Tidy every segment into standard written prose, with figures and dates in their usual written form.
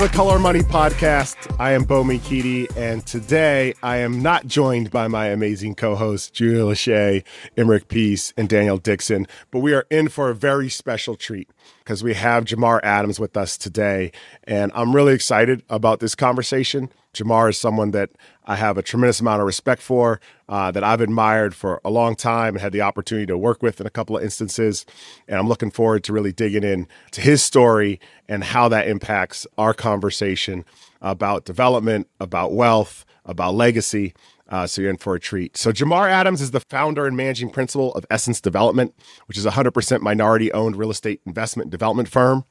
the Color Money Podcast. I am Bo Mikiti, and today I am not joined by my amazing co-hosts, Julia Lachey, Emmerich Peace, and Daniel Dixon, but we are in for a very special treat because we have Jamar Adams with us today, and I'm really excited about this conversation. Jamar is someone that I have a tremendous amount of respect for, that I've admired for a long time and had the opportunity to work with in a couple of instances. And I'm looking forward to really digging in to his story and how that impacts our conversation about development, about wealth, about legacy. So you're in for a treat. So Jamar Adams is the founder and managing principal of Essence Development, which is a 100% minority-owned real estate investment development firm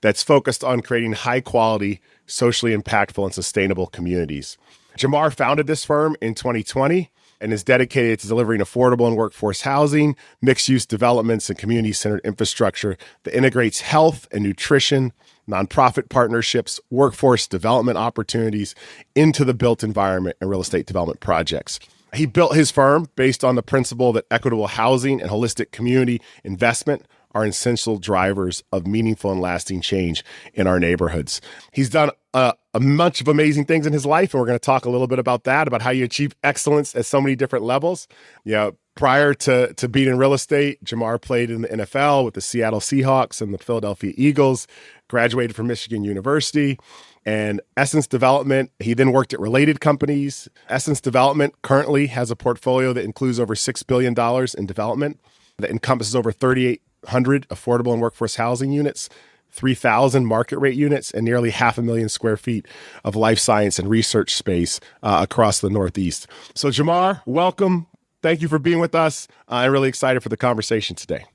that's focused on creating high-quality, socially impactful, and sustainable communities. Jamar founded this firm in 2020 and is dedicated to delivering affordable and workforce housing, mixed-use developments, and community-centered infrastructure that integrates health and nutrition, nonprofit partnerships, workforce development opportunities into the built environment and real estate development projects. He built his firm based on the principle that equitable housing and holistic community investment are essential drivers of meaningful and lasting change in our neighborhoods. He's done a bunch of amazing things in his life, and we're going to talk a little bit about that, about how you achieve excellence at so many different levels. You know, prior to being in real estate, Jamar played in the NFL with the Seattle Seahawks and the Philadelphia Eagles, graduated from Michigan University, and Essence Development. He then worked at related companies. Essence Development currently has a portfolio that includes over $6 billion in development that encompasses over 3,800 affordable and workforce housing units, 3,000 market rate units, and nearly 500,000 square feet of life science and research space across the Northeast. So Jamar, welcome. Thank you for being with us. I'm really excited for the conversation today.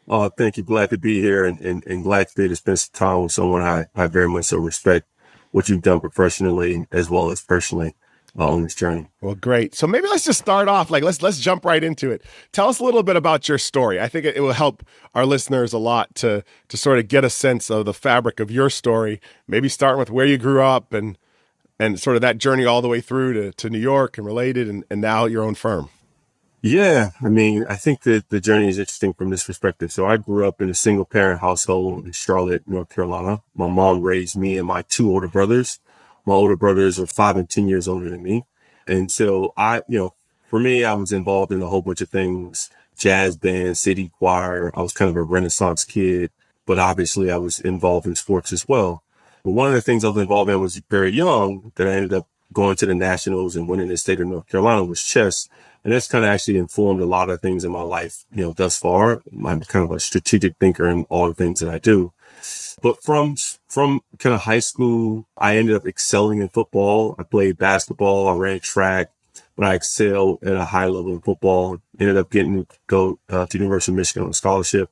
Oh, thank you. Glad to be here and glad to be able to spend some time with someone I very much so respect what you've done professionally as well as personally on this journey. Well, great. So maybe let's just start off. Let's jump right into it. Tell us a little bit about your story. I think it will help our listeners a lot to sort of get a sense of the fabric of your story. Maybe starting with where you grew up and sort of that journey all the way through to New York and related and now your own firm. Yeah, I mean, I think that the journey is interesting from this perspective. So I grew up in a single parent household in Charlotte, North Carolina. My mom raised me and my two older brothers. My older brothers are 5 and 10 years older than me. And so for me, I was involved in a whole bunch of things, jazz band, city choir. I was kind of a Renaissance kid, but obviously I was involved in sports as well. But one of the things I was involved in was very young that I ended up going to the nationals and winning the state of North Carolina was chess. And that's kind of actually informed a lot of things in my life, thus far. I'm kind of a strategic thinker in all the things that I do. But from kind of high school, I ended up excelling in football. I played basketball, I ran track, but I excelled at a high level in football. Ended up getting to go to the University of Michigan on a scholarship.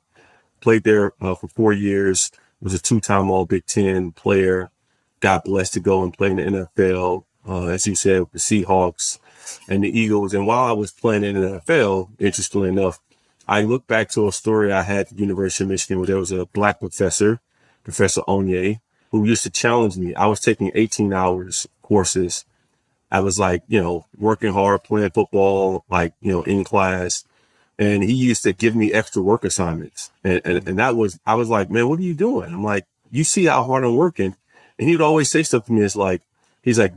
Played there for 4 years. Was a 2-time All Big Ten player. Got blessed to go and play in the NFL, as you said, with the Seahawks and the Eagles. And while I was playing in the NFL, interestingly enough, I look back to a story I had at the University of Michigan where there was a black professor, Professor Onye, who used to challenge me. I was taking 18 hours courses. I was working hard, playing football, in class. And he used to give me extra work assignments. And I was like, man, what are you doing? I'm like, you see how hard I'm working. And he would always say stuff to me. He's like,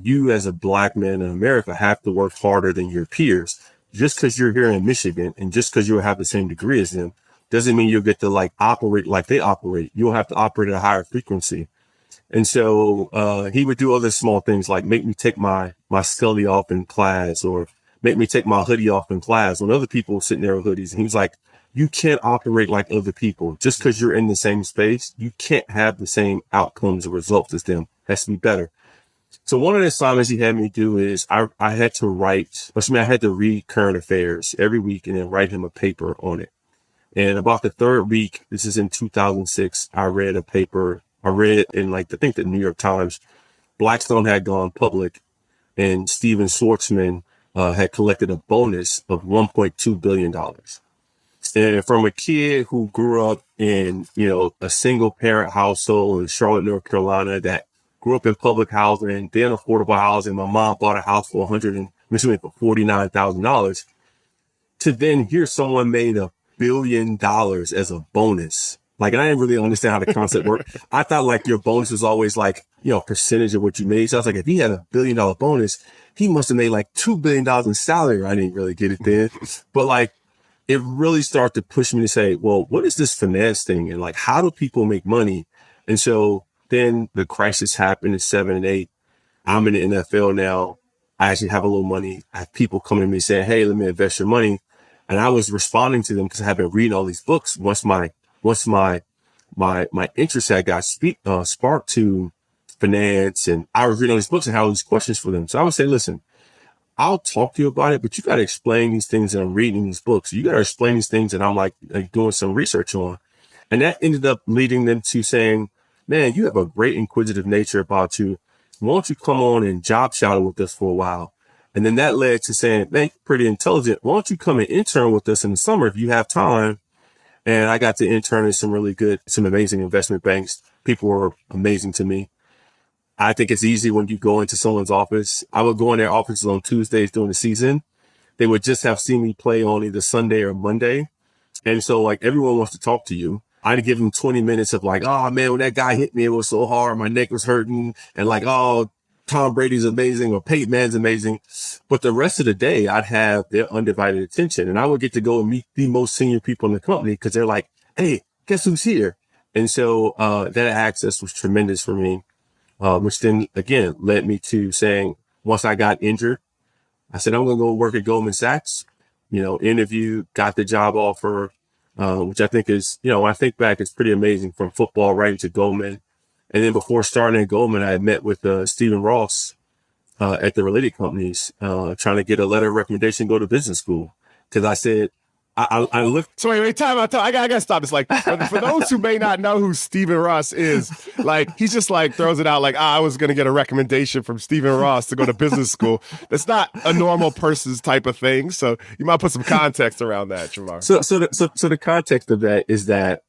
you as a black man in America have to work harder than your peers. Just because you're here in Michigan and just because you have the same degree as them doesn't mean you'll get to operate like they operate. You'll have to operate at a higher frequency. And so he would do other small things like make me take my scully off in class or make me take my hoodie off in class when other people were sitting there with hoodies. And he was like, you can't operate like other people. Just because you're in the same space, you can't have the same outcomes or results as them. It has to be better. So one of the assignments he had me do is I had to read current affairs every week and then write him a paper on it. And about the third week, this is in 2006, I read a paper. I read it in I think the New York Times. Blackstone had gone public and Steven Schwartzman had collected a bonus of $1.2 billion. And from a kid who grew up in, a single parent household in Charlotte, North Carolina that grew up in public housing, then affordable housing. My mom bought a house for $49,000. To then hear someone made $1 billion as a bonus Like, and I didn't really understand how the concept worked. I thought like your bonus was always like, percentage of what you made. So I was like, if he had $1 billion bonus, he must have made like $2 billion in salary. I didn't really get it then, but like, it really started to push me to say, well, what is this finance thing? And like, how do people make money? And so then the crisis happened in 7 and 8. I'm in the NFL now. I actually have a little money. I have people coming to me saying, hey, let me invest your money. And I was responding to them because I have been reading all these books. Once my interest had got sparked to finance, and I was reading all these books and had all these questions for them. So I would say, listen, I'll talk to you about it, but you got to explain these things that I'm reading in these books. You got to explain these things that I'm like doing some research on. And that ended up leading them to saying, man, you have a great inquisitive nature about you. Why don't you come on and job shadow with us for a while? And then that led to saying, man, you're pretty intelligent. Why don't you come and intern with us in the summer if you have time? And I got to intern in some amazing investment banks. People were amazing to me. I think it's easy when you go into someone's office. I would go in their offices on Tuesdays during the season. They would just have seen me play on either Sunday or Monday. And so like everyone wants to talk to you. I'd give them 20 minutes of like, oh man, when that guy hit me, it was so hard. My neck was hurting. And like, oh, Tom Brady's amazing or Peyton Mann's amazing. But the rest of the day, I'd have their undivided attention. And I would get to go and meet the most senior people in the company because they're like, hey, guess who's here? And so that access was tremendous for me. Which then again led me to saying, once I got injured, I said, I'm going to go work at Goldman Sachs, interview, got the job offer, which I think is, when I think back, it's pretty amazing, from football right into Goldman. And then before starting at Goldman, I had met with Stephen Ross at the related companies, trying to get a letter of recommendation, go to business school. Because I said, I looked. So wait, time out. I gotta stop this. Like, for those who may not know who Stephen Ross is, like, he's just like throws it out like, I was gonna get a recommendation from Stephen Ross to go to business school. That's not a normal person's type of thing. So you might put some context around that, Jamar. So the context of that is that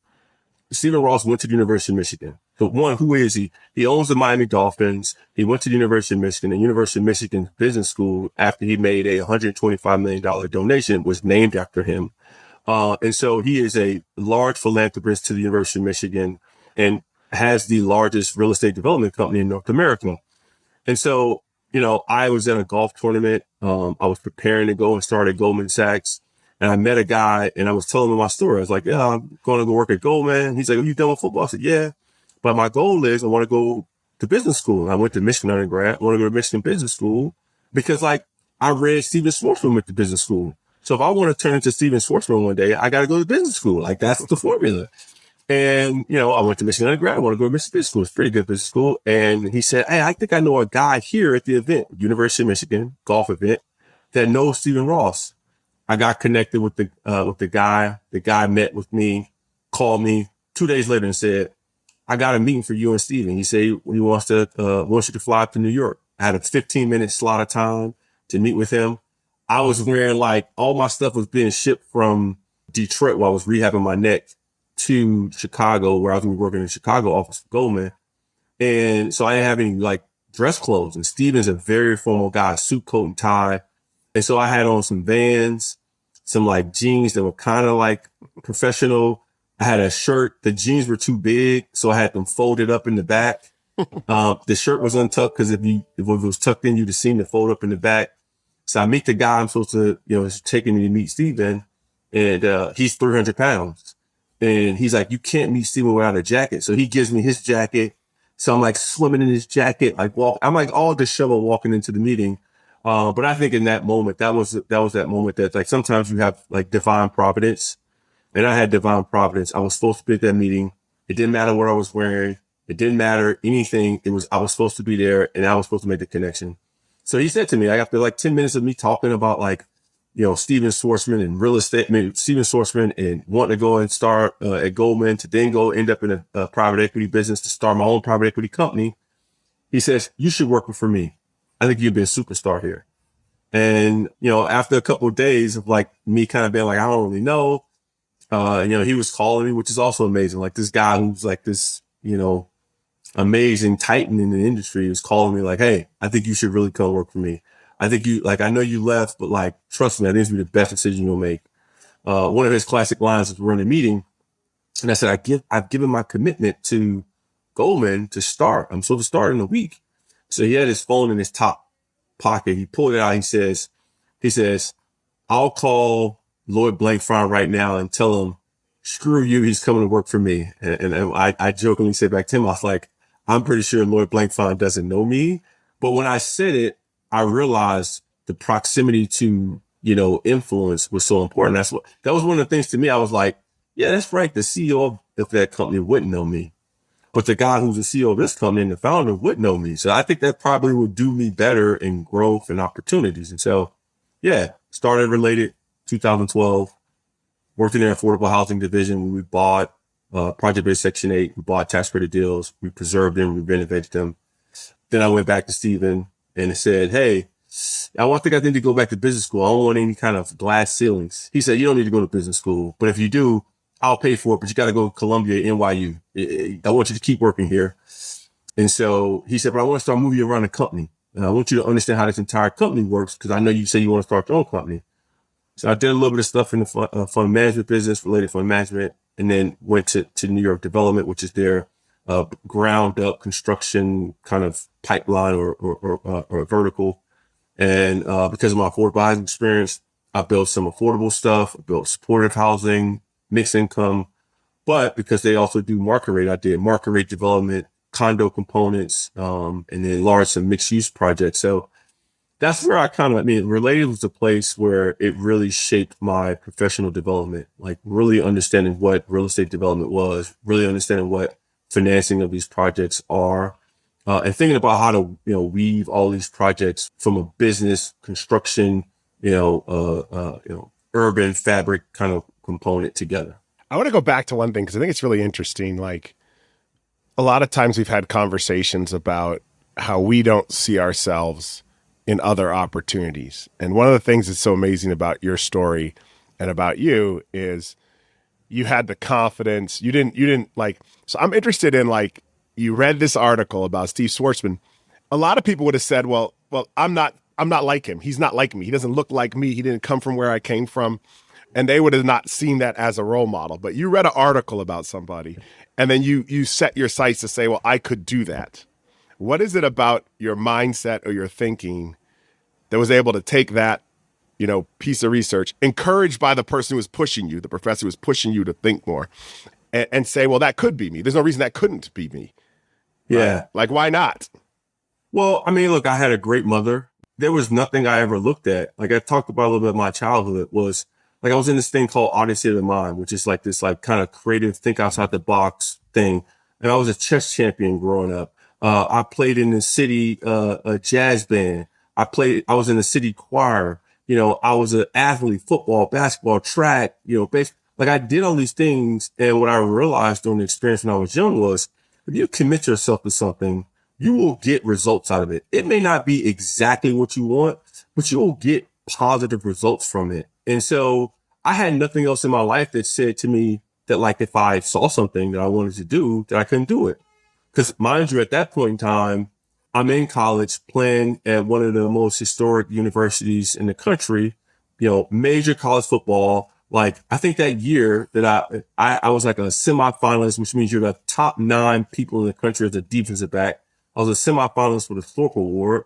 Stephen Ross went to the University of Michigan. So one, who is he? He owns the Miami Dolphins. He went to the University of Michigan. The University of Michigan Business School, after he made a $125 million donation, was named after him. And so he is a large philanthropist to the University of Michigan and has the largest real estate development company in North America. And so, I was at a golf tournament. I was preparing to go and start at Goldman Sachs. And I met a guy and I was telling him my story. I was like, yeah, I'm going to go work at Goldman. He's like, are you done with football? I said, yeah. But my goal is I want to go to business school. And I went to Michigan undergrad. I want to go to Michigan Business School because like I read Steven Schwarzman with the business school. So if I want to turn into Steven Schwarzman one day, I got to go to business school. Like that's the formula. And, I went to Michigan undergrad. I want to go to Michigan Business School. It's a pretty good business school. And he said, hey, I think I know a guy here at the event, University of Michigan golf event, that knows Stephen Ross. I got connected with the guy. The guy met with me, called me 2 days later and said, I got a meeting for you and Steven. He said he wants you to fly up to New York. I had a 15-minute slot of time to meet with him. I was wearing like all my stuff was being shipped from Detroit while I was rehabbing my neck to Chicago, where I was working in the Chicago office of Goldman. And so I didn't have any like dress clothes. And Steven's a very formal guy, suit, coat, and tie. And so I had on some Vans, some like jeans that were kind of like professional. I had a shirt. The jeans were too big, so I had them folded up in the back. The shirt was untucked because if it was tucked in, you'd have seen it fold up in the back. So I meet the guy I'm supposed to, is taking me to meet Steven, and he's 300 pounds. And he's like, you can't meet Steven without a jacket. So he gives me his jacket. So I'm like swimming in his jacket, I'm like all disheveled walking into the meeting. But I think in that moment, that was that moment that like sometimes you have like divine providence, and I had divine providence. I was supposed to be at that meeting. It didn't matter what I was wearing. It didn't matter anything. I was supposed to be there and I was supposed to make the connection. So he said to me, after like 10 minutes of me talking about like, Steven Schwarzman and real estate, Steven Schwarzman and wanting to go and start at Goldman to then go end up in a private equity business to start my own private equity company. He says, you should work for me. I think you'd be a superstar here. And, after a couple of days of like me kind of being like, I don't really know, he was calling me, which is also amazing. Like this guy who's like this, amazing titan in the industry was calling me like, hey, I think you should really come work for me. I think I know you left, but like, trust me, I think it's be the best decision you'll make. One of his classic lines is we're in a meeting And I said, I've given my commitment to Goldman to start. I'm supposed to start in a week. So he had his phone in his top pocket. He pulled it out. He says, I'll call Lloyd Blankfein right now and tell him, screw you, he's coming to work for me. And I jokingly said back to him, I was like, I'm pretty sure Lloyd Blankfein doesn't know me. But when I said it, I realized the proximity to, influence was so important. That was one of the things to me. I was like, yeah, that's right. The CEO of that company wouldn't know me. But the guy who's the CEO of this company and the founder would know me. So I think that probably would do me better in growth and opportunities. And so, yeah, started Related 2012, worked in their affordable housing division. We bought project-based Section 8. We bought tax credit deals. We preserved them. We renovated them. Then I went back to Stephen and said, hey, I need to go back to business school. I don't want any kind of glass ceilings. He said, you don't need to go to business school. But if you do, I'll pay for it, but you got to go to Columbia, NYU. I want you to keep working here. And so he said, but I want to start moving you around the company. And I want you to understand how this entire company works because I know you say you want to start your own company. So I did a little bit of stuff in the fund management business, related fund management, and then went to New York Development, which is their ground up construction kind of pipeline or vertical. And because of my affordable housing experience, I built some affordable stuff, I built supportive housing, mixed income. But because they also do market rate, I did market rate development, condo components, and then large some mixed use projects. So that's where Related was a place where it really shaped my professional development, like really understanding what real estate development was, really understanding what financing of these projects are, and thinking about how to, weave all these projects from a business construction, urban fabric kind of component together. I want to go back to one thing because I think it's really interesting. Like a lot of times we've had conversations about how we don't see ourselves in other opportunities. And one of the things that's so amazing about your story and about you is you had the confidence. You didn't like, so I'm interested in like, you read this article about Steve Schwartzman. A lot of people would have said, well, I'm not like him. He's not like me. He doesn't look like me. He didn't come from where I came from. And they would have not seen that as a role model. But you read an article about somebody and then you set your sights to say, well, I could do that. What is it about your mindset or your thinking that was able to take that, piece of research, encouraged by the person who was pushing you, the professor who was pushing you to think more, and say, well, that could be me. There's no reason that couldn't be me. Yeah. Right? Like, why not? Well, I mean, look, I had a great mother. There was nothing I ever looked at. Like I talked about a little bit of my childhood was like, I was in this thing called Odyssey of the Mind, which is like this like kind of creative, think outside the box thing. And I was a chess champion growing up. I played in the city, a jazz band. I was in the city choir. I was an athlete, football, basketball, track, like I did all these things. And what I realized during the experience when I was young was if you commit yourself to something, you will get results out of it. It may not be exactly what you want, but you will get positive results from it. And so I had nothing else in my life that said to me that like if I saw something that I wanted to do, that I couldn't do it. Because mind you, at that point in time, I'm in college playing at one of the most historic universities in the country, major college football. Like, I think that year that I was like a semifinalist, which means you're the top 9 people in the country as a defensive back. I was a semifinalist for the Thorpe Award.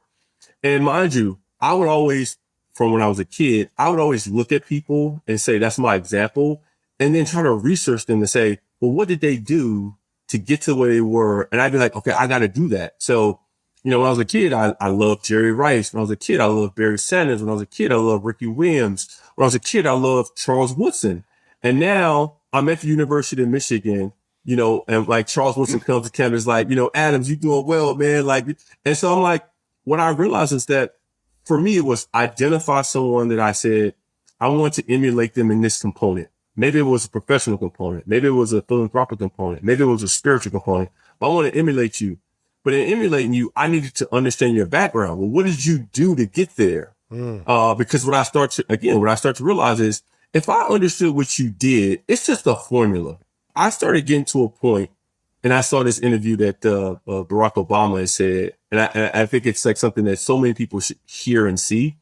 And mind you, I would always, from when I was a kid, I would always look at people and say, that's my example. And then try to research them to say, well, what did they do to get to where they were? And I'd be like, okay, I got to do that. So, when I was a kid, I loved Jerry Rice. When I was a kid, I loved Barry Sanders. When I was a kid, I loved Ricky Williams. When I was a kid, I loved Charles Woodson. And now I'm at the University of Michigan, and like Charles Woodson comes to campus like, Adams, you doing well, man. Like, and so I'm like, what I realized is that for me, it was identify someone that I said, I want to emulate them in this component. Maybe it was a professional component. Maybe it was a philanthropic component. Maybe it was a spiritual component, but I want to emulate you. But in emulating you, I needed to understand your background. Well, what did you do to get there? Because what I start to realize is if I understood what you did, it's just a formula. I started getting to a point, and I saw this interview that Barack Obama had said, and I think it's like something that so many people should hear and see.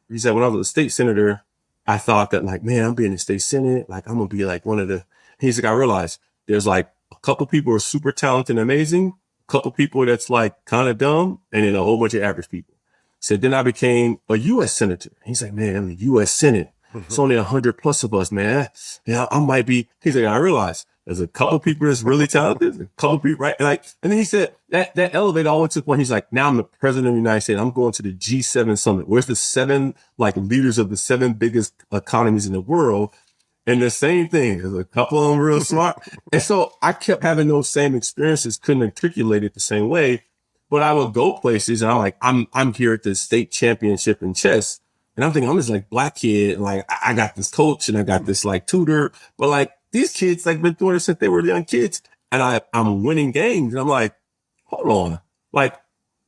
He said, when I was a state senator, I thought that like, man, I'm being in the state senate. Like, I'm going to be like one of the He's like, I realized there's like a couple people who are super talented and amazing, a couple people that's like kind of dumb, and then a whole bunch of average people. So then I became a U.S. Senator. He's like, man, I'm the U.S. Senate. It's only 100 plus of us, man. Yeah, I might be. He's like, I realized there's a couple people that's really talented, a couple people, right? And then he said that elevator all went to the point. He's like, now I'm the president of the United States. I'm going to the G7 summit. Where's the 7 like leaders of the 7 biggest economies in the world? And the same thing, there's a couple of them real smart. And so I kept having those same experiences, couldn't articulate it the same way, but I would go places and I'm like, I'm here at the state championship in chess. And I'm thinking, I'm this like black kid, and like I got this coach and I got this like tutor, but like these kids like been doing it since they were young kids, and I'm winning games. And I'm like, hold on, like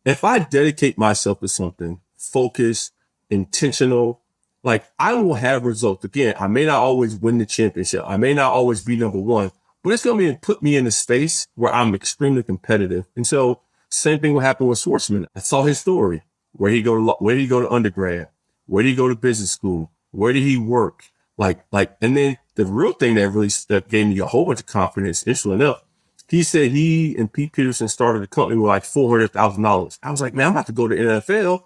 if I dedicate myself to something, focus, intentional, like I will have results. Again, I may not always win the championship, I may not always be number one, but it's gonna put me in a space where I'm extremely competitive. And so same thing will happen with Schwartzman. I saw his story. Where did he go to undergrad? Where did he go to business school? Where did he work? And then the real thing that gave me a whole bunch of confidence, interestingly enough, he said he and Pete Peterson started a company with like $400,000. I was like, man, I'm about to go to the NFL.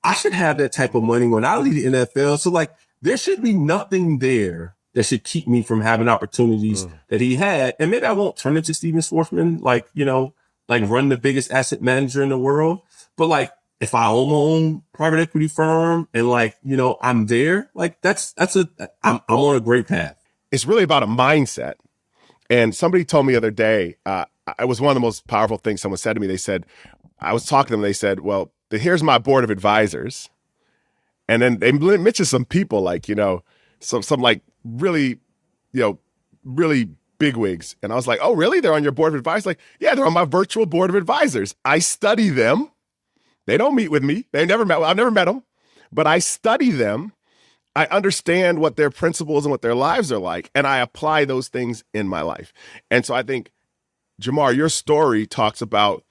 I should have that type of money when I leave the NFL. So like, there should be nothing there that should keep me from having opportunities that he had. And maybe I won't turn into Steven Schwartzman, like, like run the biggest asset manager in the world. But like, if I own my own private equity firm and like, I'm there, like I'm on a great path. It's really about a mindset. And somebody told me the other day, it was one of the most powerful things someone said to me. They said, I was talking to them, they said, well, here's my board of advisors. And then they mentioned some people like, some like really, really bigwigs. And I was like, oh, really? They're on your board of advisors? Like, yeah, they're on my virtual board of advisors. I study them. They don't meet with me. I've never met them, but I study them. I understand what their principles and what their lives are like, and I apply those things in my life. And so I think, Jamar, your story talks about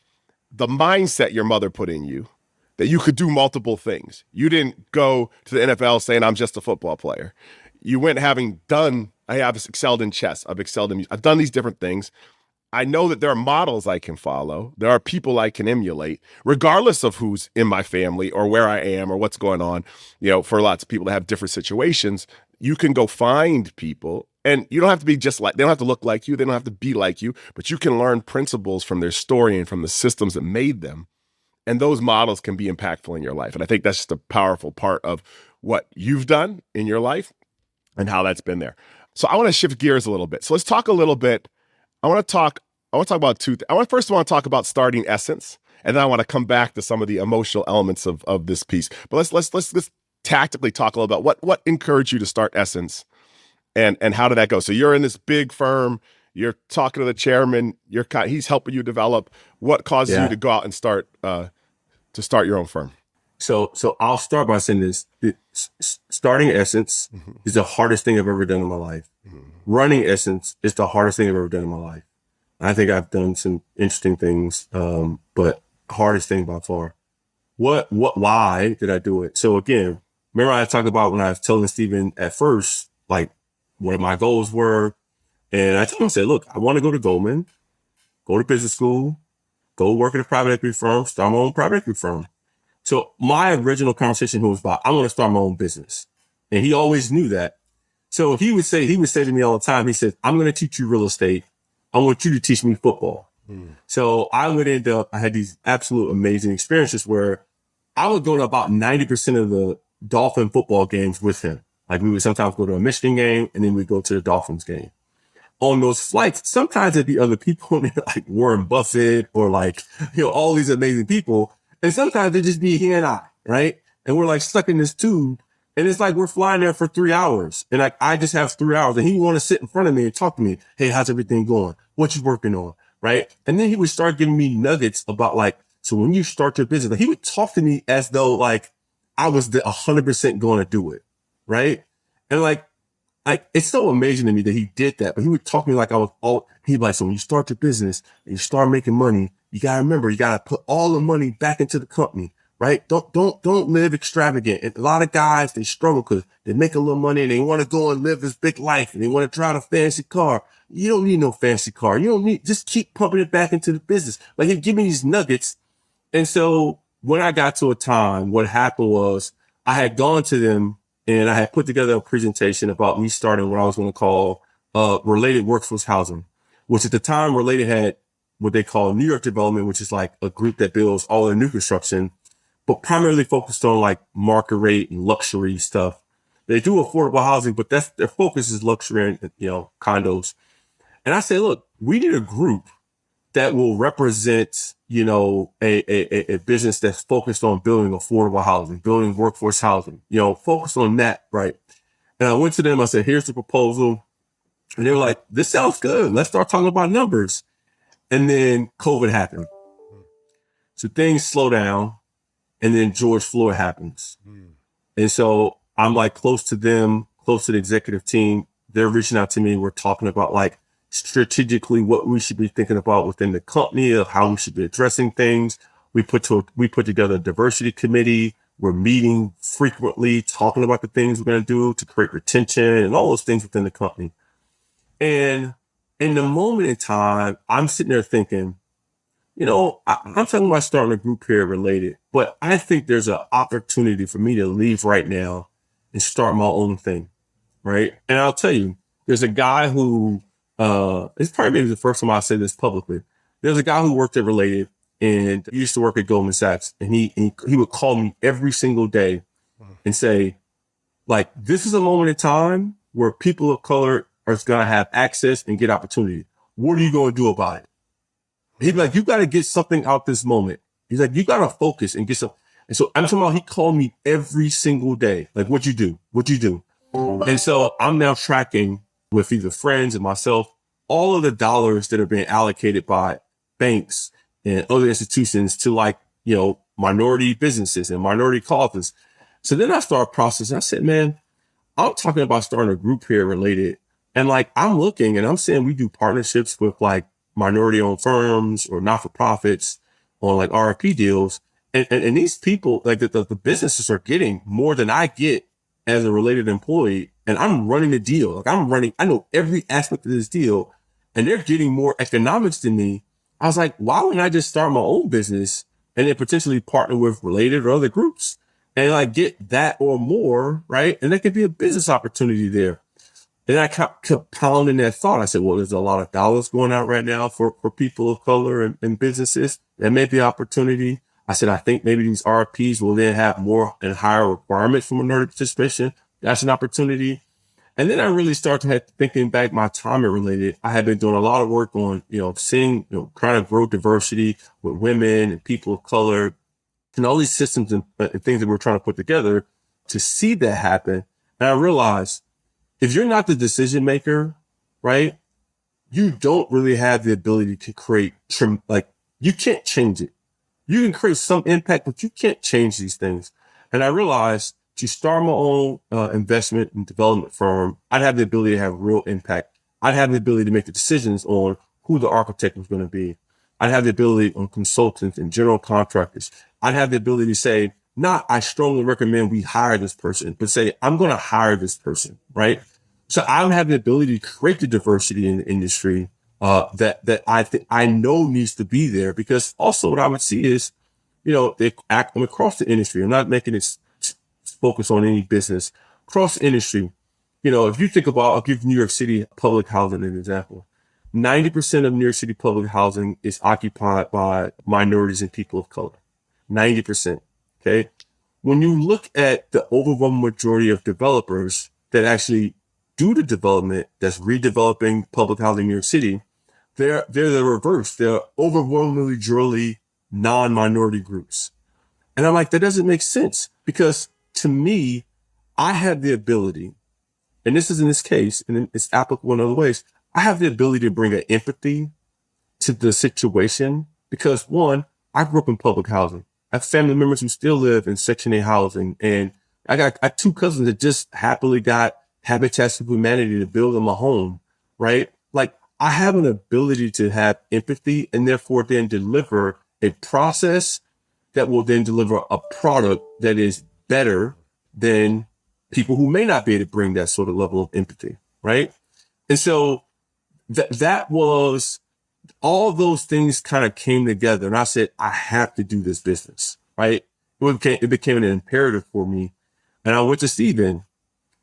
the mindset your mother put in you, that you could do multiple things. You didn't go to the NFL saying, I'm just a football player. You went having done, I have excelled in chess. I've done these different things. I know that there are models I can follow. There are people I can emulate, regardless of who's in my family or where I am or what's going on. For lots of people that have different situations, you can go find people, and you don't have to be just like, they don't have to look like you. They don't have to be like you, but you can learn principles from their story and from the systems that made them. And those models can be impactful in your life. And I think that's just a powerful part of what you've done in your life and how that's been there. So I want to shift gears a little bit. So let's talk a little bit. I want to talk about two things. First I want to talk about starting Essence, and then I want to come back to some of the emotional elements of this piece. But let's tactically talk a little about what encouraged you to start Essence, and how did that go? So you're in this big firm, you're talking to the chairman, he's helping you develop. What causes you to go out and start your own firm? So I'll start by saying this: starting Essence is the hardest thing I've ever done in my life. Running Essence is the hardest thing I've ever done in my life. I think I've done some interesting things, but hardest thing by far. Why did I do it? So again, remember I talked about when I was telling Stephen at first, like what my goals were. And I told him, I said, look, I want to go to Goldman, go to business school, go work at a private equity firm, start my own private equity firm. So my original conversation was about, I want to start my own business. And he always knew that. So he would say to me all the time, he said, I'm going to teach you real estate. I want you to teach me football. So I had these absolute amazing experiences where I would go to about 90% of the Dolphin football games with him. Like we would sometimes go to a Michigan game and then we'd go to the Dolphins game. On those flights, sometimes it'd be other people like Warren Buffett or like, all these amazing people. And sometimes it'd just be he and I, right? And we're like stuck in this tube. And it's like we're flying there for 3 hours. And like I just have 3 hours and he want to sit in front of me and talk to me. Hey, how's everything going? What you working on? Right? And then he would start giving me nuggets about like, so when you start your business, like, he would talk to me as though like I was 100% going to do it. Right? And like it's so amazing to me that he did that, but he would talk to me like he'd be like, so when you start your business and you start making money, you got to remember, you got to put all the money back into the company. right? Don't live extravagant. And a lot of guys, they struggle because they make a little money and they want to go and live this big life and they want to drive a fancy car. You don't need no fancy car. You don't need, just keep pumping it back into the business. Like, you give me these nuggets. And so when I got to a time, what happened was I had gone to them and I had put together a presentation about me starting what I was going to call related workforce housing, which at the time Related had what they call New York Development, which is like a group that builds all the new construction, but primarily focused on like market rate and luxury stuff. They do affordable housing, but that's their focus is luxury and, condos. And I said, look, we need a group that will represent, a business that's focused on building affordable housing, building workforce housing, focus on that, right? And I went to them, I said, here's the proposal. And they were like, this sounds good. Let's start talking about numbers. And then COVID happened. So things slow down. And then George Floyd happens. And so I'm like close to them, close to the executive team. They're reaching out to me. We're talking about like strategically what we should be thinking about within the company, of how we should be addressing things. We put together a diversity committee. We're meeting frequently, talking about the things we're going to do to create retention and all those things within the company. And in the moment in time, I'm sitting there thinking, I'm talking about starting a group here Related, but I think there's an opportunity for me to leave right now and start my own thing, right? And I'll tell you, there's a guy who, it's probably maybe the first time I say this publicly. There's a guy who worked at Related and he used to work at Goldman Sachs, and he would call me every single day and say, like, this is a moment in time where people of color are going to have access and get opportunity. What are you going to do about it? He'd be like, you got to get something out this moment. He's like, you got to focus and get some. And so I'm talking about, he called me every single day. Like, what'd you do? And so I'm now tracking with either friends and myself, all of the dollars that are being allocated by banks and other institutions to like, minority businesses and minority causes. So then I started processing. I said, man, I'm talking about starting a group here Related. And like, I'm looking and I'm saying we do partnerships with like minority owned firms or not-for-profits on like RFP deals. And these people, like the businesses are getting more than I get as a Related employee. And I'm running the deal. Like I know every aspect of this deal and they're getting more economics than me. I was like, why wouldn't I just start my own business and then potentially partner with Related or other groups and like get that or more, right? And there could be a business opportunity there. And I kept pounding that thought. I said, well, there's a lot of dollars going out right now for people of color and businesses. There may be opportunity. I said, I think maybe these RFPs will then have more and higher requirements for minority participation. That's an opportunity. And then I really started thinking back my time at Related. I had been doing a lot of work on, seeing, trying to grow diversity with women and people of color and all these systems and things that we're trying to put together to see that happen. And I realized, if you're not the decision maker, right, you don't really have the ability to create, you can't change it. You can create some impact, but you can't change these things. And I realized to start my own investment and development firm, I'd have the ability to have real impact. I'd have the ability to make the decisions on who the architect was going to be. I'd have the ability on consultants and general contractors. I'd have the ability to say, not, I strongly recommend we hire this person, but say, I'm going to hire this person, right? So I would have the ability to create the diversity in the industry that I think I know needs to be there, because also what I would see is, they act across the industry. I'm not making it focus on any business across the industry. If you think about, I'll give New York City public housing an example. 90% of New York City public housing is occupied by minorities and people of color. 90%. Okay. When you look at the overwhelming majority of developers that actually do the development that's redeveloping public housing in New York City, they're the reverse. They're overwhelmingly non-minority groups. And I'm like, that doesn't make sense, because to me, I have the ability, and this is in this case, and it's applicable in other ways, I have the ability to bring an empathy to the situation because, one, I grew up in public housing. I have family members who still live in Section 8 housing, and I got two cousins that just happily got Habitat for Humanity to build them a home, right? Like, I have an ability to have empathy and therefore then deliver a process that will then deliver a product that is better than people who may not be able to bring that sort of level of empathy, right? And so that was, all those things kind of came together, and I said, I have to do this business, right? It became an imperative for me. And I went to Steven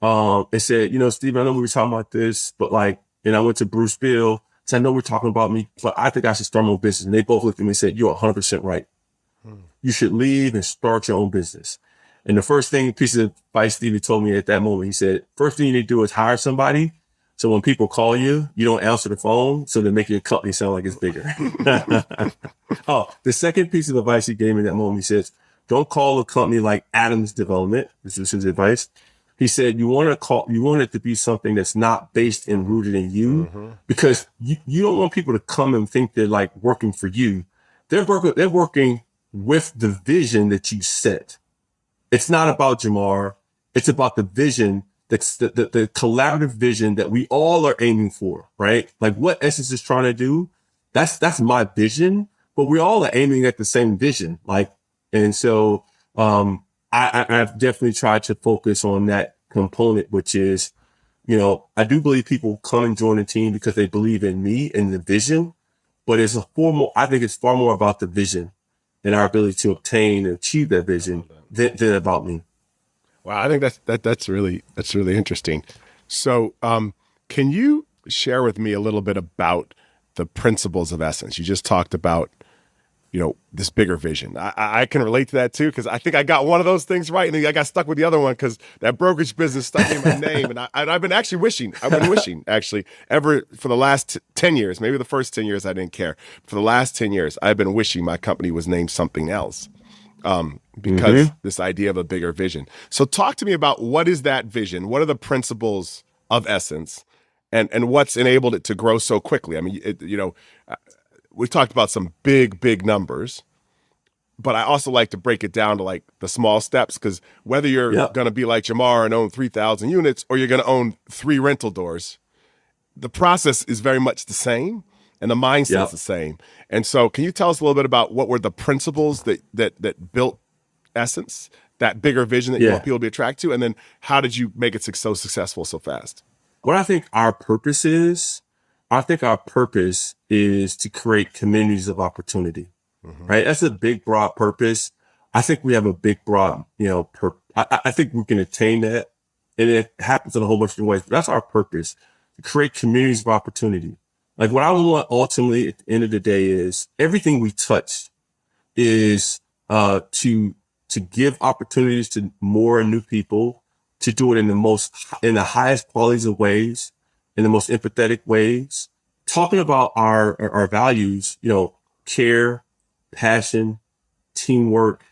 and said, Steven, I know we were talking about this, but and I went to Bruce Bill, said, I know we're talking about me, but I think I should start my own business. And they both looked at me and said, you're 100% right. You should leave and start your own business. And the first piece of advice Stevie told me at that moment, he said, first thing you need to do is hire somebody. So when people call you, you don't answer the phone, so they make your company sound like it's bigger. The second piece of advice he gave me at that moment, he says, don't call a company like Adams Development. This is his advice. He said, you want it to be something that's not based and rooted in you, because you don't want people to come and think they're like working for you. They're working with the vision that you set. It's not about Jamar. It's about the vision, the collaborative vision that we all are aiming for, right? Like what Essence is trying to do, that's my vision, but we all are aiming at the same vision. And so, I've definitely tried to focus on that component, which is, I do believe people come and join the team because they believe in me and the vision, but I think it's far more about the vision and our ability to obtain and achieve that vision than about me. Wow, I think that's really interesting. So, can you share with me a little bit about the principles of Essence? You just talked about, this bigger vision. I can relate to that too, because I think I got one of those things right, and then I got stuck with the other one because that brokerage business stuck in my name, and I've been wishing ever for the last 10 years. Maybe the first 10 years I didn't care. For the last 10 years, I've been wishing my company was named something else. Because this idea of a bigger vision. So talk to me about, what is that vision? What are the principles of Essence, and what's enabled it to grow so quickly? I mean, we've talked about some big numbers, but I also like to break it down to like the small steps, because whether you're going to be like Jamar and own 3,000 units or you're going to own 3 rental doors, the process is very much the same. And the mindset is the same. And so can you tell us a little bit about what were the principles that built Essence, that bigger vision that you want people to be attracted to? And then how did you make it so successful so fast? What I think our purpose is to create communities of opportunity, right? That's a big, broad purpose. I think we have a big, broad, I think we can attain that. And it happens in a whole bunch of different ways, but that's our purpose, to create communities of opportunity. Like what I want ultimately at the end of the day is everything we touch is to give opportunities to more and new people, to do it in the highest qualities of ways, in the most empathetic ways, talking about our values, care, passion, teamwork.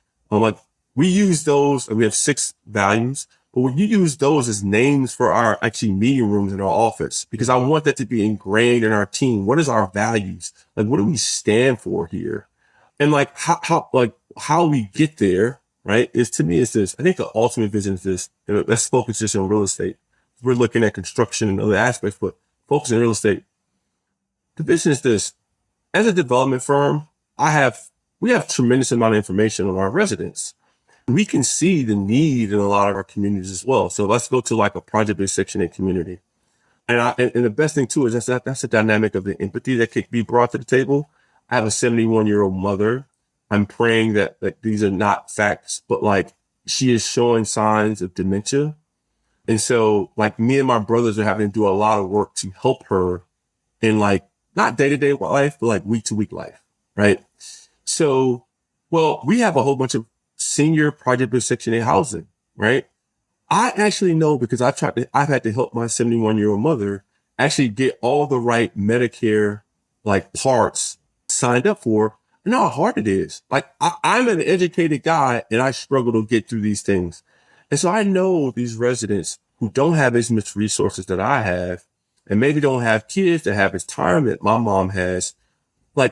We use those, and we have 6 values. But when you use those as names for our actually meeting rooms in our office, because I want that to be ingrained in our team. What is our values? Like, what do we stand for here? And how we get there, right? To me, it's this. I think the ultimate vision is this. Let's focus just on real estate. We're looking at construction and other aspects, but focus on real estate. The vision is this. As a development firm, we have tremendous amount of information on our residents. We can see the need in a lot of our communities as well. So let's go to like a project-based Section 8 community. And the best thing too is that's the dynamic of the empathy that could be brought to the table. I have a 71-year-old mother. I'm praying that these are not facts, but she is showing signs of dementia. And so me and my brothers are having to do a lot of work to help her in not day-to-day life, but week-to-week life, right? So, we have a whole bunch of senior project-based Section 8 housing, right? I actually know, because I've had to help my 71-year-old mother actually get all the right Medicare parts signed up for. I know how hard it is. I'm an educated guy and I struggle to get through these things. And so I know these residents who don't have as much resources that I have, and maybe don't have kids that have as time that my mom has,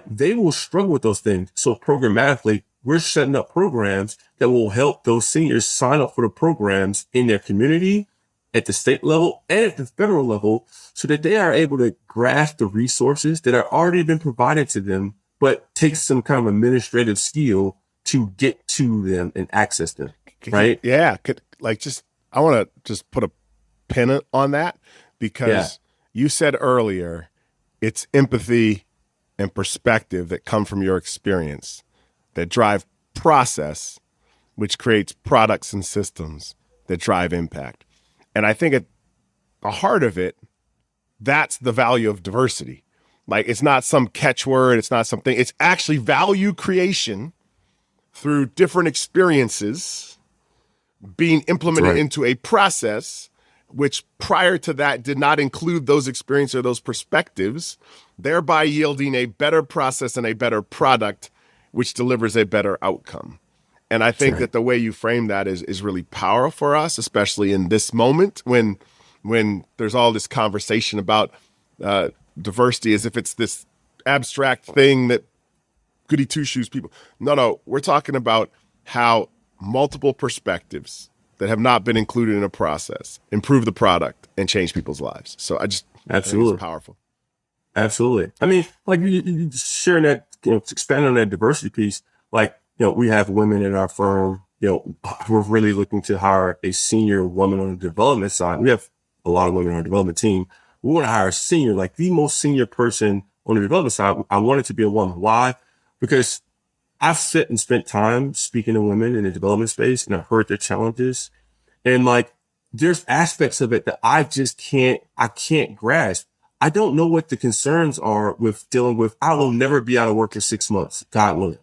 they will struggle with those things. So programmatically, we're setting up programs that will help those seniors sign up for the programs in their community, at the state level and at the federal level, so that they are able to grasp the resources that are already been provided to them, but take some kind of administrative skill to get to them and access them, right? Yeah. I want to just put a pin on that because you said earlier, it's empathy and perspective that come from your experience that drive process, which creates products and systems that drive impact. And I think at the heart of it, that's the value of diversity. Like, it's not some catchword. It's not something. It's actually value creation through different experiences being implemented into a process, which prior to that did not include those experiences or those perspectives, thereby yielding a better process and a better product, which delivers a better outcome. And I think that the way you frame that is really powerful for us, especially in this moment when there's all this conversation about diversity as if it's this abstract thing that goody two-shoes people. No, we're talking about how multiple perspectives that have not been included in a process improve the product and change people's lives. So I think it's powerful. Absolutely. I mean, like you sharing that, expanding on that diversity piece, like, we have women in our firm, we're really looking to hire a senior woman on the development side. We have a lot of women on our development team. We want to hire a senior, like the most senior person on the development side. I want it to be a woman. Why? Because I've sit and spent time speaking to women in the development space, and I've heard their challenges. And like, there's aspects of it that I can't grasp. I don't know what the concerns are with dealing with, I will never be out of work in 6 months, God willing,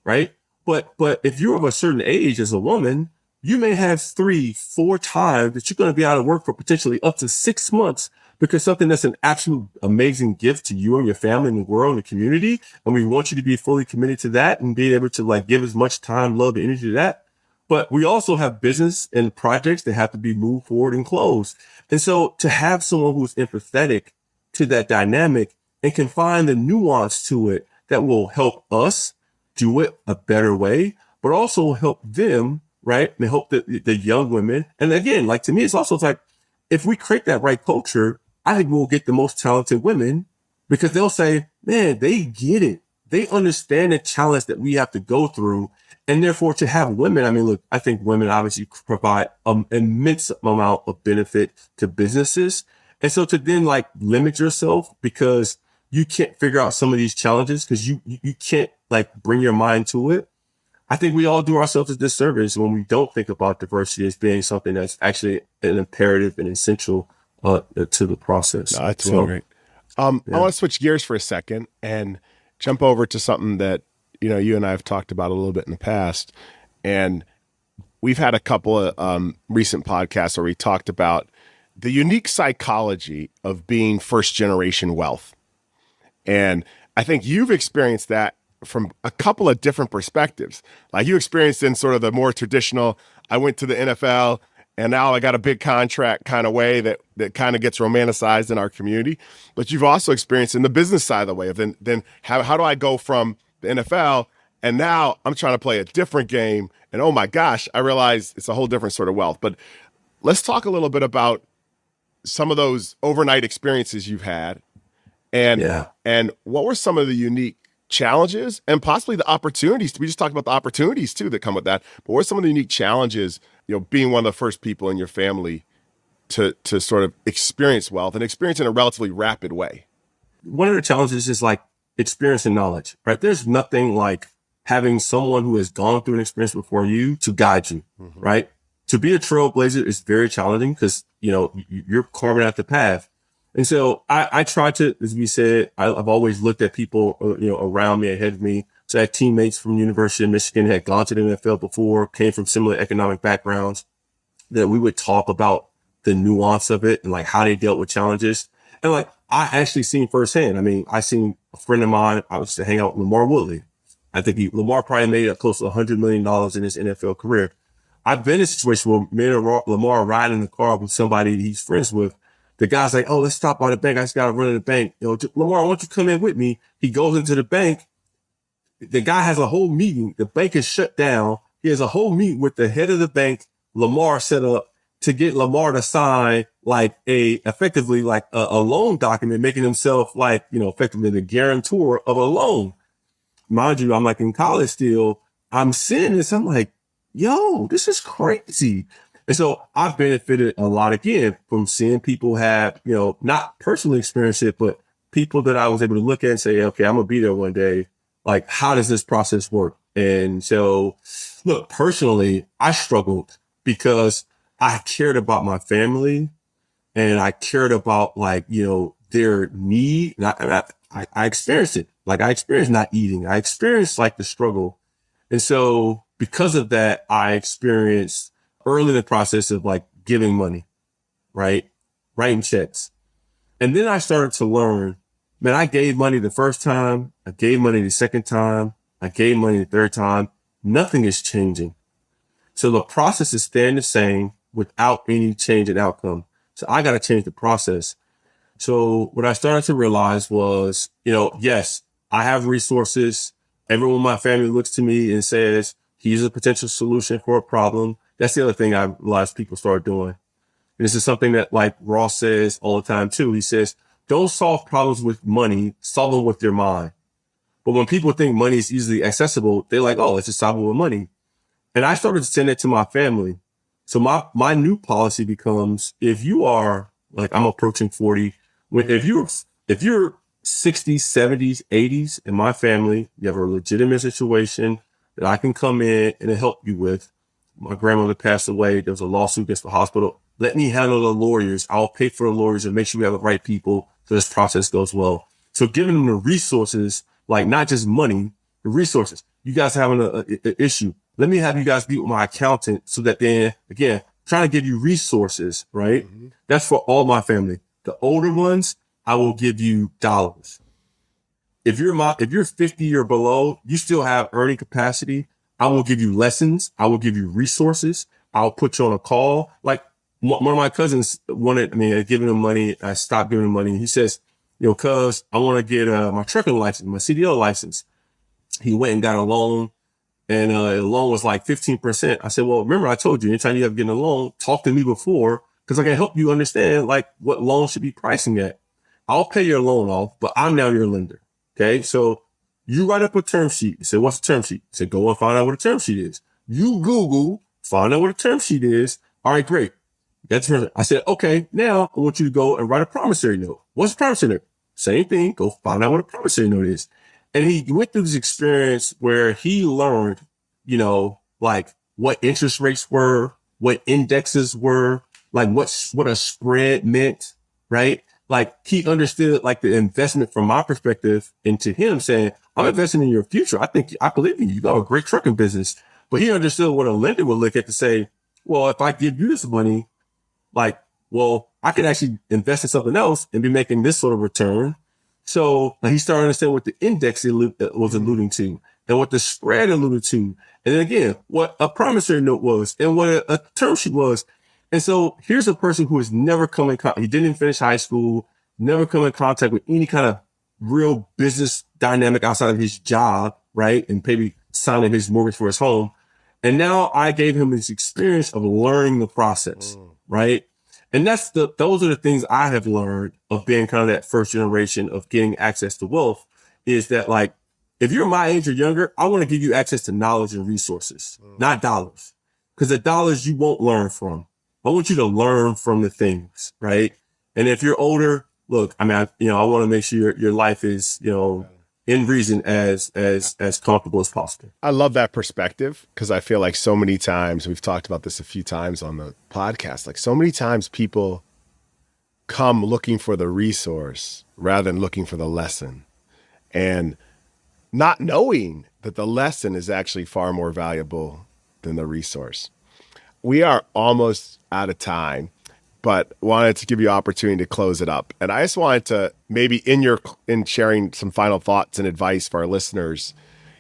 right? But if you're of a certain age as a woman, you may have 3-4 times that you're going to be out of work for potentially up to 6 months because something that's an absolute amazing gift to you and your family and the world and the community. And we want you to be fully committed to that and be able to like give as much time, love, and energy to that. But we also have business and projects that have to be moved forward and closed. And so to have someone who's empathetic to that dynamic and can find the nuance to it that will help us do it a better way, but also help them, right? And help the young women. And again, like to me, it's also like, if we create that right culture, I think we'll get the most talented women because they'll say, man, they get it. They understand the challenge that we have to go through. And therefore to have women, I mean, look, I think women obviously provide an immense amount of benefit to businesses. And so to then like limit yourself because you can't figure out some of these challenges because you can't like bring your mind to it. I think we all do ourselves a disservice when we don't think about diversity as being something that's actually an imperative and essential to the process. No, that's really great. I want to switch gears for a second and jump over to something that, you and I have talked about a little bit in the past. And we've had a couple of recent podcasts where we talked about the unique psychology of being first generation wealth. And I think you've experienced that from a couple of different perspectives. Like you experienced in sort of the more traditional, I went to the NFL and now I got a big contract kind of way that kind of gets romanticized in our community. But you've also experienced in the business side of the way of then how do I go from the NFL and now I'm trying to play a different game and oh my gosh, I realize it's a whole different sort of wealth. But let's talk a little bit about some of those overnight experiences you've had and what were some of the unique challenges and possibly the opportunities. We just talked about the opportunities too that come with that. But what are some of the unique challenges, being one of the first people in your family to sort of experience wealth and experience in a relatively rapid way? One of the challenges is like experience and knowledge, right? There's nothing like having someone who has gone through an experience before you to guide you, right? To be a trailblazer is very challenging because, you're carving out the path. And so I try to, as we said, I've always looked at people, around me, ahead of me. So I had teammates from University of Michigan had gone to the NFL before, came from similar economic backgrounds, that we would talk about the nuance of it and like how they dealt with challenges. And like, I actually seen firsthand. I mean, I seen a friend of mine, I used to hang out with Lamar Woodley. I think Lamar probably made close to $100 million in his NFL career. I've been in a situation where me and Lamar riding in the car with somebody he's friends with. The guy's like, oh, let's stop by the bank. I just got to run in the bank. Lamar, why don't you come in with me? He goes into the bank. The guy has a whole meeting. The bank is shut down. He has a whole meeting with the head of the bank. Lamar set up to get Lamar to sign effectively a loan document, making himself effectively the guarantor of a loan. Mind you, I'm like in college still. I'm seeing this. I'm like, yo, this is crazy. And so I've benefited a lot again from seeing people have, not personally experience it, but people that I was able to look at and say, okay, I'm gonna be there one day. Like, how does this process work? And so, look, personally, I struggled because I cared about my family and I cared about their need. And I experienced it. Like I experienced not eating. I experienced like the struggle. And so because of that, I experienced early in the process of like giving money, right? Writing checks. And then I started to learn, man, I gave money the first time. I gave money the second time. I gave money the third time. Nothing is changing. So the process is staying the same without any change in outcome. So I got to change the process. So what I started to realize was, yes, I have resources. Everyone in my family looks to me and says, he's a potential solution for a problem. That's the other thing I realized people start doing. And this is something that like Ross says all the time too. He says, don't solve problems with money, solve them with your mind. But when people think money is easily accessible, they're like, oh, let's just solve it with money. And I started to send it to my family. So my new policy becomes, if you are like, I'm approaching 40, if you're 60s, 70s, 80s in my family, you have a legitimate situation that I can come in and help you with. My grandmother passed away. There was a lawsuit against the hospital. Let me handle the lawyers. I'll pay for the lawyers and make sure we have the right people so this process goes well. So giving them the resources, like not just money, the resources. You guys are having an issue. Let me have you guys meet with my accountant so that then, again, trying to give you resources, right? Mm-hmm. That's for all my family. The older ones, I will give you dollars. If you're 50 or below, you still have earning capacity. I will give you lessons. I will give you resources. I'll put you on a call. Like one of my cousins wanted me giving him money. I stopped giving him money. He says, cuz I want to get my trucking license, my CDL license. He went and got a loan. And the loan was like 15%. I said, well, remember I told you, anytime you have getting a loan, talk to me before, because I can help you understand like what loans should be pricing at. I'll pay your loan off, but I'm now your lender. Okay. So you write up a term sheet. You said, what's a term sheet? I said, go and find out what a term sheet is. You Google, find out what a term sheet is. All right, great. That's I said, okay, now I want you to go and write a promissory note. What's a promissory note? Same thing. Go find out what a promissory note is. And he went through this experience where he learned, like what interest rates were, what indexes were, like what a spread meant, right? Like he understood like the investment from my perspective into him saying, I'm investing in your future. I believe in you. You got a great trucking business. But he understood what a lender would look at to say, well, if I give you this money, like, well, I could actually invest in something else and be making this sort of return. So like, he started to understand what the index was alluding to and what the spread alluded to. And then again, what a promissory note was and what a term sheet was. And so here's a person who has never come in contact. He didn't finish high school, never come in contact with any kind of real business dynamic outside of his job, right? And maybe signing his mortgage for his home. And now I gave him this experience of learning the process, right? And those are the things I have learned of being kind of that first generation of getting access to wealth is that like, if you're my age or younger, I want to give you access to knowledge and resources, not dollars. Because the dollars you won't learn from. I want you to learn from the things, right? And if you're older, look, I want to make sure your life is, in reason as comfortable as possible. I love that perspective because I feel like so many times, we've talked about this a few times on the podcast, like so many times people come looking for the resource rather than looking for the lesson and not knowing that the lesson is actually far more valuable than the resource. We are almost out of time, but wanted to give you opportunity to close it up. And I just wanted to maybe in sharing some final thoughts and advice for our listeners,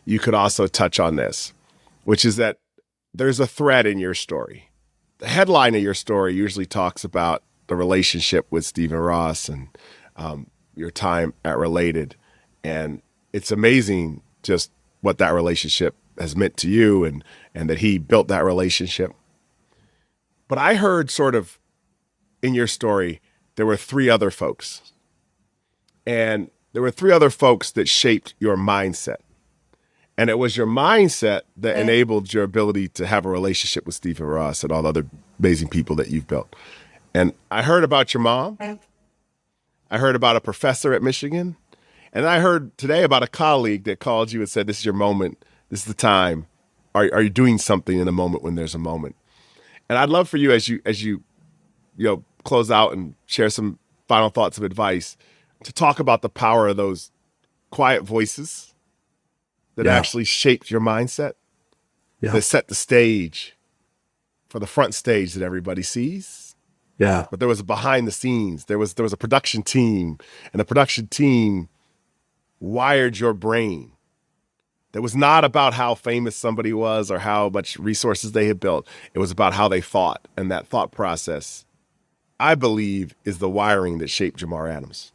you could also touch on this, which is that there's a thread in your story. The headline of your story usually talks about the relationship with Stephen Ross and your time at Related. And it's amazing just what that relationship has meant to you and that he built that relationship. But I heard sort of in your story, there were three other folks. And there were three other folks that shaped your mindset. And it was your mindset that enabled your ability to have a relationship with Stephen Ross and all the other amazing people that you've built. And I heard about your mom. I heard about a professor at Michigan. And I heard today about a colleague that called you and said, this is your moment. This is the time. Are you doing something in a moment when there's a moment? And I'd love for you as you close out and share some final thoughts of advice to talk about the power of those quiet voices that actually shaped your mindset, that set the stage for the front stage that everybody sees. Yeah. But there was a behind the scenes. There was a production team, and the production team wired your brain. That was not about how famous somebody was or how much resources they had built. It was about how they thought, and that thought process, I believe, is the wiring that shaped Jamar Adams.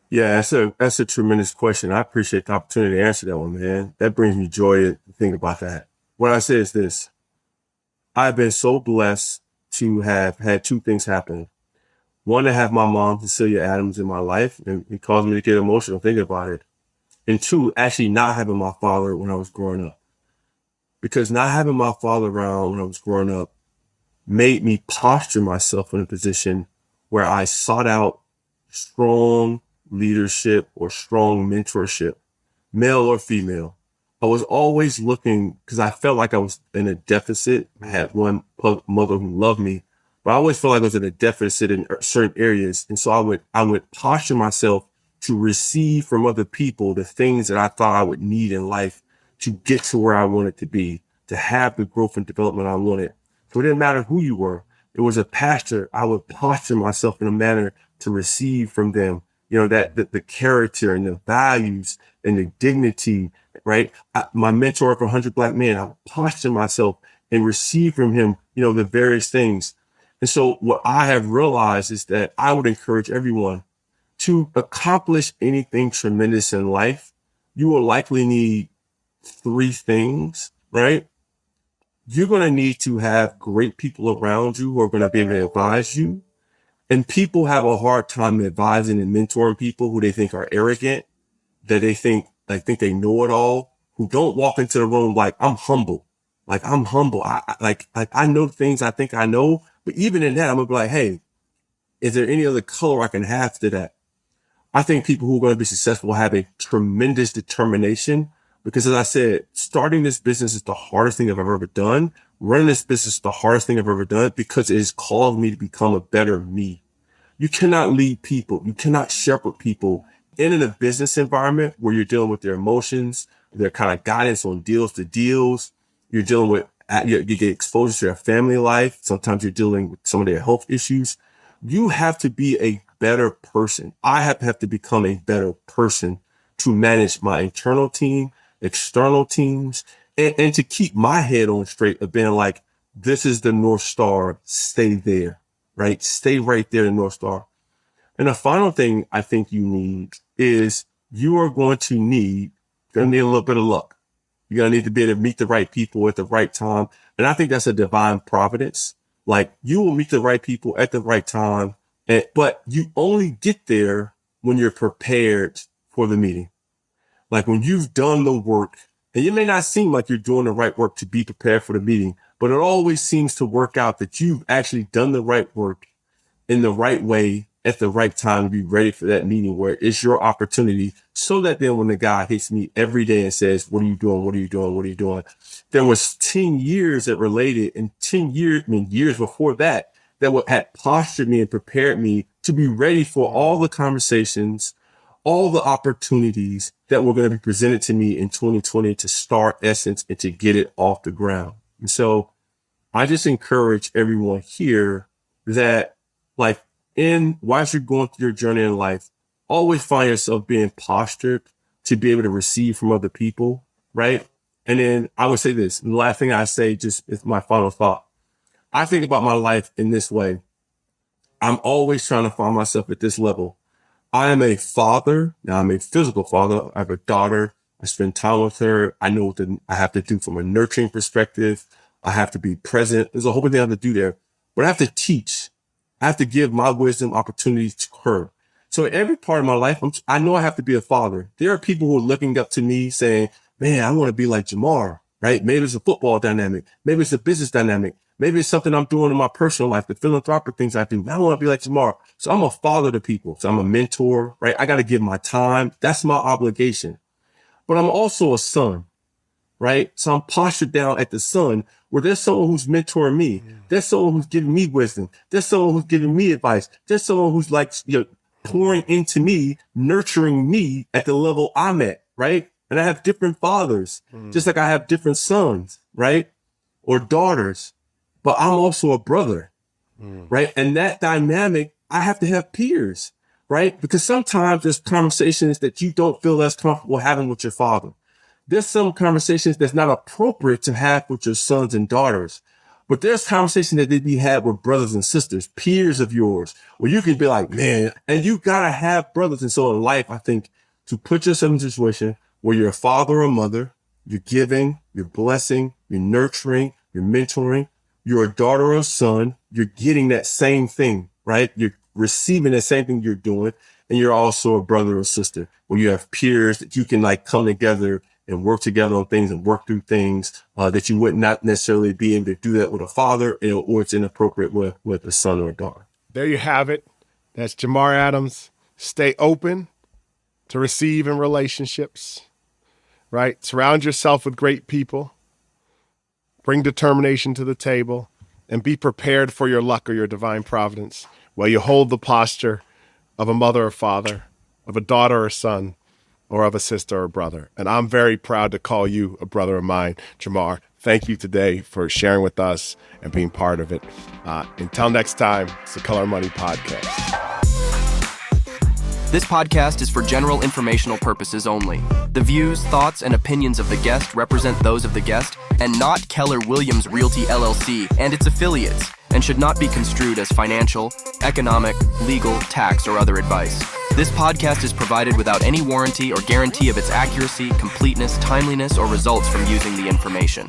Yeah, that's a tremendous question. I appreciate the opportunity to answer that one, man. That brings me joy to think about that. What I say is this: I've been so blessed to have had two things happen. One, to have my mom, Cecilia Adams, in my life, and it caused me to get emotional thinking about it. And two, actually not having my father when I was growing up. Because not having my father around when I was growing up made me posture myself in a position where I sought out strong leadership or strong mentorship, male or female. I was always looking, because I felt like I was in a deficit. I had one mother who loved me, but I always felt like I was in a deficit in certain areas. And so I would posture myself to receive from other people the things that I thought I would need in life to get to where I wanted to be, to have the growth and development I wanted. So it didn't matter who you were. It was a pastor. I would posture myself in a manner to receive from them, that the character and the values and the dignity, right? My mentor for 100 Black Men, I would posture myself and receive from him, the various things. And so what I have realized is that I would encourage everyone to accomplish anything tremendous in life. You will likely need three things, right? You're going to need to have great people around you who are going to be able to advise you. And people have a hard time advising and mentoring people who they think are arrogant, that they think they know it all, who don't walk into the room like, I'm humble. Like, I'm humble. I know things I think I know, but even in that, I'm going to be like, hey, is there any other color I can have to that? I think people who are going to be successful have a tremendous determination, because, as I said, starting this business is the hardest thing I've ever done. Running this business is the hardest thing I've ever done, because it has caused me to become a better me. You cannot lead people. You cannot shepherd people in a business environment where you're dealing with their emotions, their kind of guidance on deals to deals. You're dealing with, you get exposure to their family life. Sometimes you're dealing with some of their health issues. You have to be a better person. I have to become a better person to manage my internal team, external teams, and to keep my head on straight of being like, this is the North Star, stay there, right? Stay right there, the North Star. And the final thing I think you need is you're going to need a little bit of luck. You're going to need to be able to meet the right people at the right time. And I think that's a divine providence. Like, you will meet the right people at the right time, but you only get there when you're prepared for the meeting. Like, when you've done the work, and it may not seem like you're doing the right work to be prepared for the meeting, but it always seems to work out that you've actually done the right work in the right way at the right time to be ready for that meeting where it's your opportunity, so that then when the guy hits me every day and says, what are you doing? What are you doing? What are you doing? There was 10 years that related, and 10 years, years before that had postured me and prepared me to be ready for all the conversations, all the opportunities that were going to be presented to me in 2020 to start Essence and to get it off the ground. And so I just encourage everyone here that, like, whilst you're going through your journey in life, always find yourself being postured to be able to receive from other people, right? And then I would say this, and the last thing I say just is my final thought. I think about my life in this way. I'm always trying to find myself at this level. I am a father. Now, I'm a physical father. I have a daughter. I spend time with her. I know what I have to do from a nurturing perspective. I have to be present. There's a whole thing I have to do there, but I have to teach. I have to give my wisdom opportunities to her. So in every part of my life, I know I have to be a father. There are people who are looking up to me saying, man, I want to be like Jamar, right? Maybe it's a football dynamic. Maybe it's a business dynamic. Maybe it's something I'm doing in my personal life, the philanthropic things I do. Man, I want to be like Jamar. So I'm a father to people. So I'm a mentor, right? I got to give my time. That's my obligation. But I'm also a son, right? So I'm postured down at the son where there's someone who's mentoring me. There's someone who's giving me wisdom. There's someone who's giving me advice. There's someone who's like, pouring into me, nurturing me at the level I'm at, right? And I have different fathers, just like I have different sons, right? Or daughters, but I'm also a brother, right? And that dynamic, I have to have peers, right? Because sometimes there's conversations that you don't feel as comfortable having with your father. There's some conversations that's not appropriate to have with your sons and daughters. But there's conversations that need to be had with brothers and sisters, peers of yours, where you can be like, man, and you gotta have brothers. And so in life, I think to put yourself in a situation where you're a father or mother, you're giving, you're blessing, you're nurturing, you're mentoring, you're a daughter or a son, you're getting that same thing, right? You're receiving that same thing you're doing. And you're also a brother or sister where you have peers that you can like come together and work together on things and work through things that you would not necessarily be able to do that with a father, or it's inappropriate with a son or a daughter. There you have it. That's Jamar Adams. Stay open to receive in relationships, right? Surround yourself with great people. Bring determination to the table and be prepared for your luck or your divine providence while you hold the posture of a mother or father, of a daughter or son, or of a sister or brother. And I'm very proud to call you a brother of mine, Jamar. Thank you today for sharing with us and being part of it. Until next time, it's the Color Money Podcast. This podcast is for general informational purposes only. The views, thoughts, and opinions of the guest represent those of the guest and not Keller Williams Realty LLC and its affiliates, and should not be construed as financial, economic, legal, tax, or other advice. This podcast is provided without any warranty or guarantee of its accuracy, completeness, timeliness, or results from using the information.